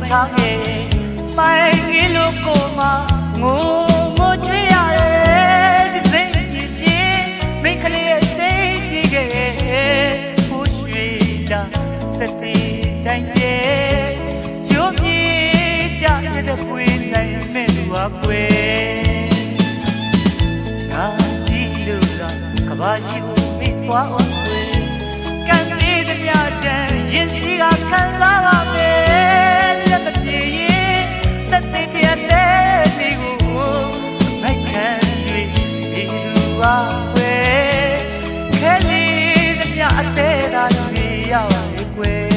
ထားခဲ့မိုင်းကြီးလို့ကိုမငိုငိုချွေရတယ်ဒီစိတ်ကြည်ပြင်းမိခလေးရဲ့စိတ်ကြည်ခဲ့ဟိုရွှေတာတတိတိုင်းကျဲရုပ်ပြေကြတဲ့ပွေနိုင်မဲ့သူအကွယ်နာကြည့်လို့ကကဘာကြီးကိုမိသွားအောင်ကွယ်ကံလေးတည်းတည်းရင်စီကခံစားပါမယ်လက်မပြေရင်တသိတည်းတဲ့ဒီကိုမိုက်ခံ၍ဒီလူပါကွယ်ခဲလေးတည်းအသေးသာတွေရပါလေကွယ်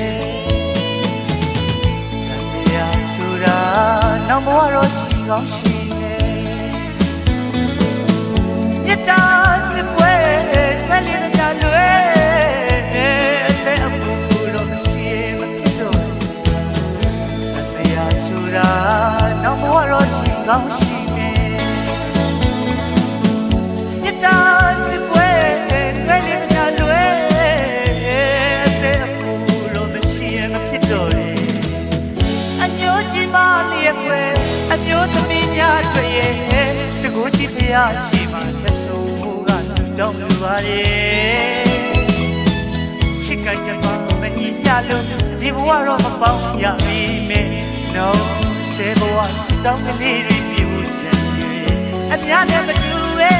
နောက်ဘဝတော့ရှိကောင်းရှိနေမြတ်တာစစ်ပွဲဖက်လေးကြလွယ်အသက်အကူတော့မရှိမဖြစ်တော့အတရားဆိုတာနောက်ဘဝတော့ရှိကောင်းရှိနေမြတ်တာစစ်ပွဲဖက်လေးကြလွယ်အသက်အကူတော့မရှိမဖြစ်တော့အညိုကြီးမလေးရဲ့ွယ်အညိုသမီးများတွေ့ရဲ့တကူကြည့်ဖျားရှိမှသက်ဆုံးမှုကသူတောင်းလိုပါရဲ့ချစ်ကကြမှာမညီညလို့ဒီဘဝတော့မပေါင်းရပြီမဲ့နော်ဆေဘဝတောင်းကလေးတွေပြဖို့ချင်တယ်အများနဲ့မတူပဲ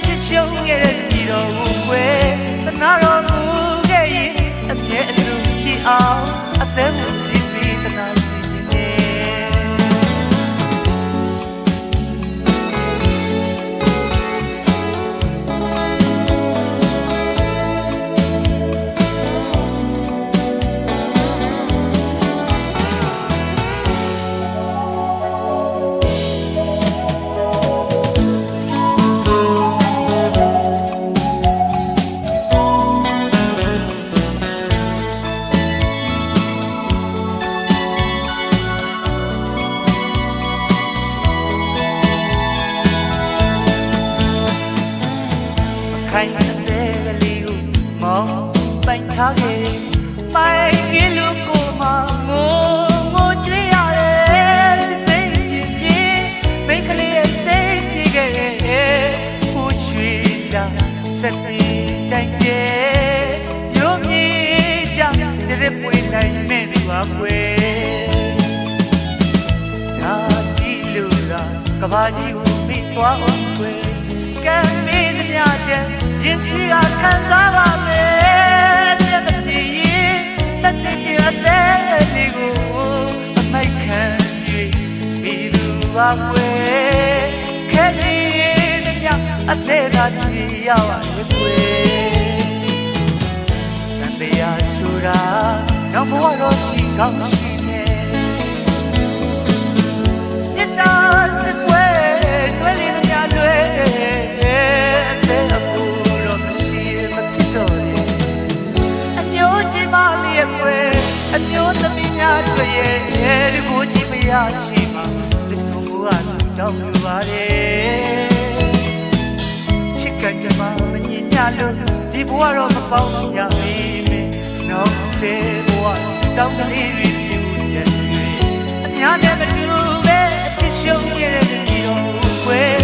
ချစ်ရှုံးခဲ့တဲ့ဒီတော်ကိုွယ်သနာတော်မူခဲ့ရင်အမြဲအတူကြည့်အောင်အသက်ကိုပြီးသနာခိုင်တဲ့ကလေးကိုမောင်းပိုင်ထားခဲ့မိုင်းကြီးလို့ကိုမငိုငိုကြွေးရတယ်စိတ်ပြင်းပြင်းမိခလေးရဲ့စိတ်ကြည်ခဲ့ဟိုရွှေတာစက်တီတိုင်းကျဲရုပ်မြေကြတဲ့ပွေနိုင်မဲ့သူအကွယ်ဒါကြည့်လို့ကဘာကြီးကိုမိသွားအောင်ကွယ်ကံမေးသမျှတဲ့ရင်စီကခံစားပါမယ်ပြတ်တည်ရင်တတိယအသေးလေးကိုအမိုက်ခံ၍ပြီးသူပါွယ်ခဲလေးတည်းအသေးသာကြည့်ရပါလေကွယ်တန်တရားဆိုတာနောက်ဘဝတော့ရှိကောင်းရှိနေမြတ်တာစစ်ပွဲတွေ့လေးတည်းလွယ်အမျိုးသမီးများတွေ့ရဲ့ဒီကိုကြည့်မရရှိမှဒီဆုံးကသူတောင်းလိုပါတယ်ချစ်ကကြမှာမညင်ညလို့ဒီဘဝတော့မပေါင်းရပြီနောက်စေဘဝတောင်းကလေးတွေပြူရဲ့အများနဲ့မတူပဲအချစ်ရှုံးခဲ့တဲ့ဒီတော့ွယ်